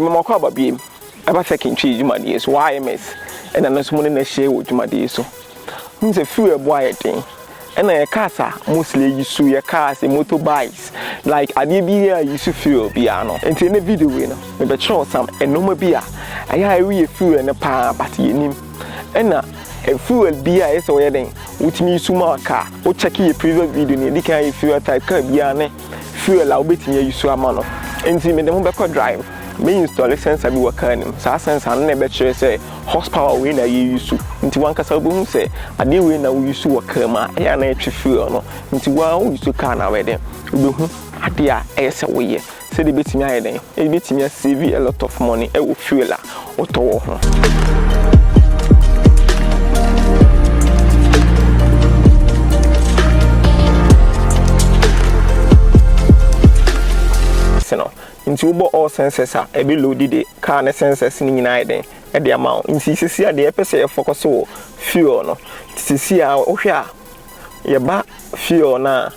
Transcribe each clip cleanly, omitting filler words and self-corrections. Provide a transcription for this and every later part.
Mama kwa babi aba second tree dwumade so YMS and na so mo na share wo dwumade so nze fuel boy thing and a casa mostly you su your cars and motorbikes like ade bi here you su fuel bia no enti na video we no me be show some enoma bia aya we fuel na pa but yenim and a fuel bia is so yeden utimi su ma car o check your previous video ni di kan fuel type car bia ne fuel a obetimi you su ama no enti me dem be ko drive me install sensor bi waka nim sa sensor na be chere say horsepower we na you use nti wan kasa obo say ade we na we use waka ma ya na etwe fuel no nti wa we use car na we dem obehu ade a ese we ye say de betimi aye den e betimi save a lot of money e wo fuel a otowo ho nti wo bo all sensors a e be loaded the car na sensors ni nyina den e de amount nti sisi a de e pese e focus wo fuel no sisi a wo hwe a ye ba fuel na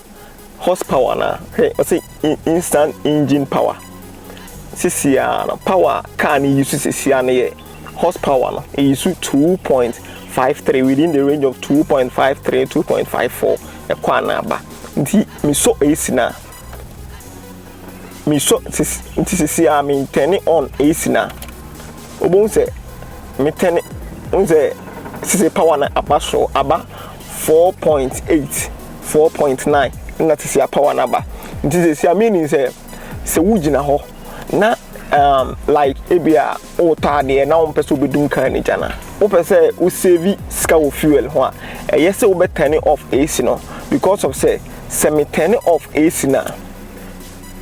horsepower na o say instant engine power sisi a na power car ni use sisi a na ye horsepower no e use 2.53 within the range of 2.53 2.54 e kwa na ba nti mi so AC na me so see I mean turn it on AC na obon say me turn it unze see power na abasho aba 4.8 4.9 na see power na ba nti see meaning say wugina ho na like ebia o tade na on pese obedun kan ni jana o pese o save ska o fuel ho a yes say o be turn it off AC no because of say me turn it off AC na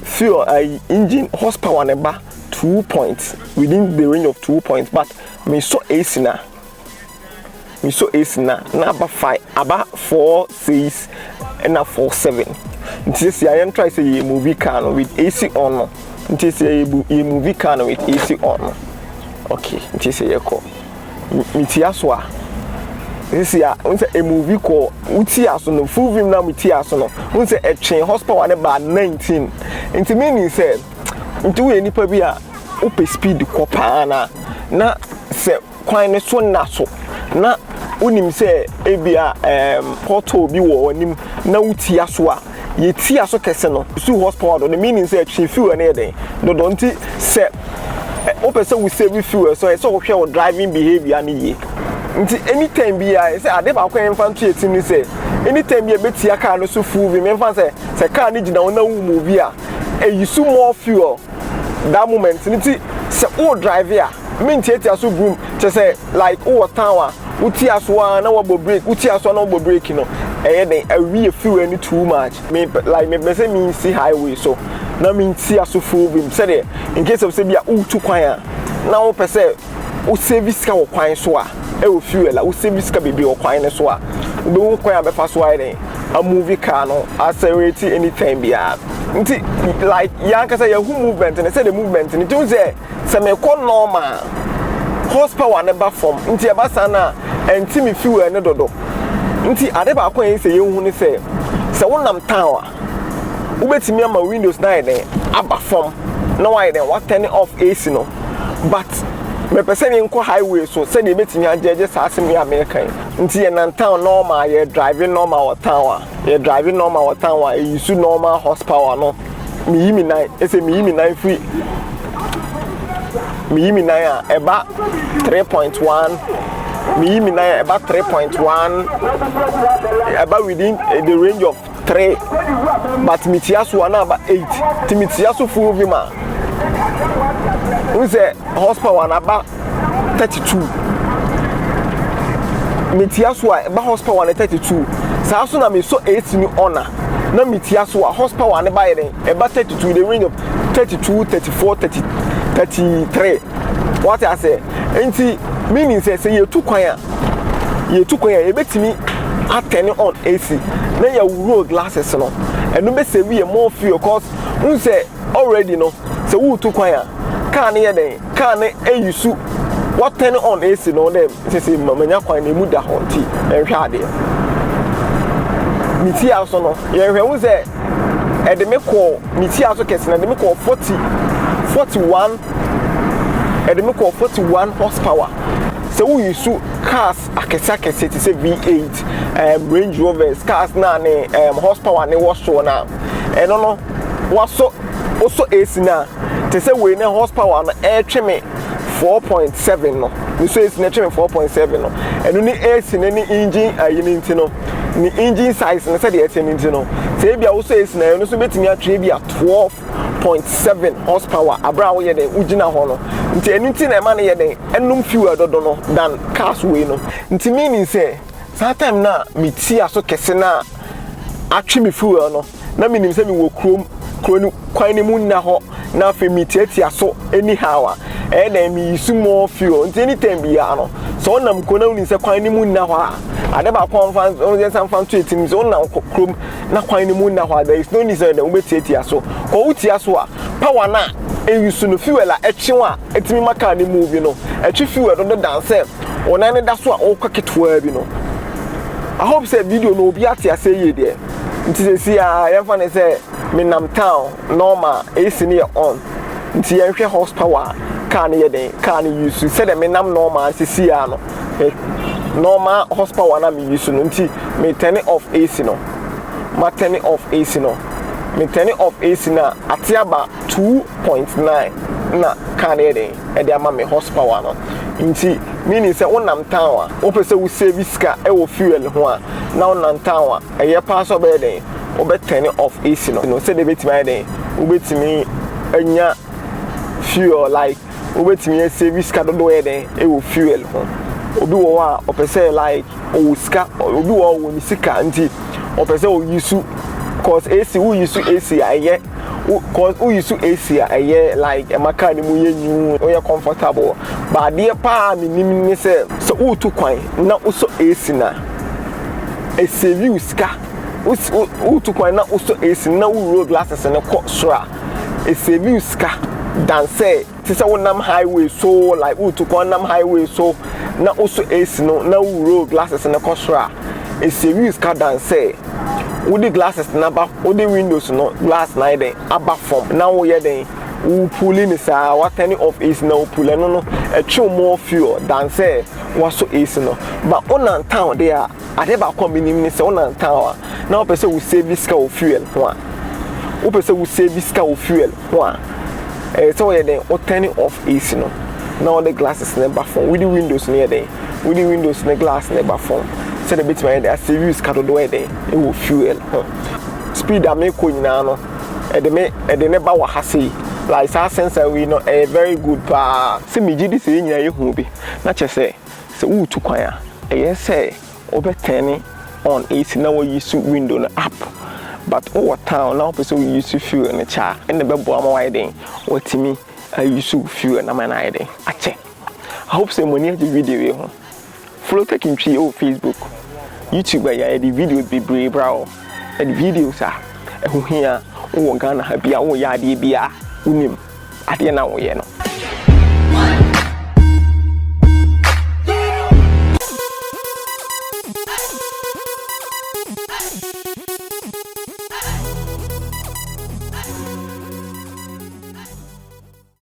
fuel engine horsepower neba 2 points within the range of 2 points but me so AC na aba 5 aba 4 6 and a 4 7 nti see I try say you movie car no with AC on no nti say you movie car no with AC on no okay nti say you call miti aso a this year unse a movie call uti aso no full vim na miti aso no unse a train horsepower ne ba 19 nti meaning say nti we nipa bi a ope speed ko pa na se kwan ne so na so na unim say ebia portal bi wo onim na uti aso a ye ti aso kese no su horsepower do the meaning say train fuel na den do nti se ope say we save fuel so so hwe your driving behavior ni ye nti anytime bi a say ade ba kwan fan to etim ni say anytime bi e betia car no so full vi me fan say car ni gina na wu move a you so more fuel that moment nti say o drive here me ntia so boom say like o town a uti aso na wo brake uti aso na wo brake no den awie fuel ni too much me like me say me see highway so na me ntia so full vim say in case of say bia o tu kwan a na wo pese o service ka wo kwan so a e wo fuel a wo service ka bebe wo kwan ne so a be wo kwan a be fa so a movie car no accelerate anytime bia nti like yanka say your movement and say the movement nti you say me call normal horsepower ne ba from nti e ba sana enti me fuel ne dodo nti ade ba kwan say ye hu ne say wonam town a ubetimi ama windows na den aba from na why den what turn off AC no but me person nko highway so say dey betimi ajeje saase me American nti ye nan town normal ye driving normal town ye driving normal town e use normal horsepower no me yimi nine e say me yimi nine free me yimi nine a eba 3.1 me yimi nine eba 3.1 eba within the range of 3 but mitiaso na aba 8 ti mitiaso full vima unse horsepower na ba 32 mitiaso a ba horsepower na 32 sa so na me so 8 ni ona na mitiaso a horsepower na ba yeden e ba 32 the range of 32 34 30 33 what I say enti meaning say you tu kwan a e betimi turn on AC na ya road glasses no eno be say we more fuel cause unse already no say we tu kwan a car ne yeden car ne eyusu what turn on AC no dem say manya kwan na mu da honti enhwe ade miti aso no ye hwe wo say e de me call miti aso kese na de me call 41 ɛde me kɔ 41 horsepower. So we use cars akese to say V8 Range Rovers cars na ne horsepower ne was so na ɛno no waso also AC na to say we ne horsepower na ɛtwe 4.7 no we so AC na ɛtwe 4.7 no ɛno ni AC na ni engine ayini nti no ni engine size na say de ɛtwe nti no say bia also AC na ɛno so betimi atwe bia 12.7 horsepower abra wo ye den ugina ho no nti enu na ema na ye den enum fuel dodo no than cars we no nti meaning say sometime na me ti aso kese na atwe me fuel no na meaning say me wo krom kwan ni mu na ho na fe me ti aso anyhow den me use more fuel nti anytime bia no so nam ko na uni say kwan ni mu na ho ade ba conference on the some fan to it means on na krom na kwan ni mu na ho there is no need say na we ti aso ko uti aso a power na use no fuel a echiwa etimi maka ni move no echi fuel do dance ona ne da so a okaketwa bi no I hope say video no obi ate ase ye de nti se ya yemfa ne say menam town normal AC ne on nti yenhwe horsepower car ne ye den car ne use say de menam normal se ya no normal horsepower na me use no nti me turn off AC no ma turn off AC no me turn off AC na atiaba 2.9 na car ne den e de ama me horsepower no nti meaning say wonam town a wo pese wo save ska e wo fuel ho a na wonam town a e pass obe den wo be turn off AC no say de betimi den wo betimi anya fuel like wo betimi save ska do e den e wo fuel ho obi wo a o pese like o ska obi wo ni sika nti o pese o use cause AC who use AC aye cause who use AC aye like e maka ni mu yenyu o ye comfortable but dey pa mi ni say so who to kwan na uso AC na e save you ska who to kwan na uso AC na who road glasses na ko sura e save you ska than say ti say wonam highway so like who to kwan nam highway so na uso AC no na who road glasses na ko sura e save you ska than say with the glasses number with the windows no glass na den aba form now we den we pulling is what any of is now pull no a true more fuel than say what so is no but on town there ade ba come ni say on town now person we save this car fuel one we person we save this car fuel one so we den o turn off AC no now the glasses number form with the windows near there with the windows the glass number form say the bit my dey serious car do dey e wo fuel speed am e ko nyina no e de ne ba wa hase like sa sensor we no e very good pa say me gidi say nyina ye hu bi na che say wo tu kwan a e ye say obeteni on AC na we use window no app but over town now person we use fuel ne cha e ne be bo am wa den watimi use fuel na man aye den ache I hope say money the video we ho follow taking tree on Facebook YouTube ya the videos be brave bro the videos are ehun hia wo Ghana ha bia wo ya ade bia unim ade na wo ye no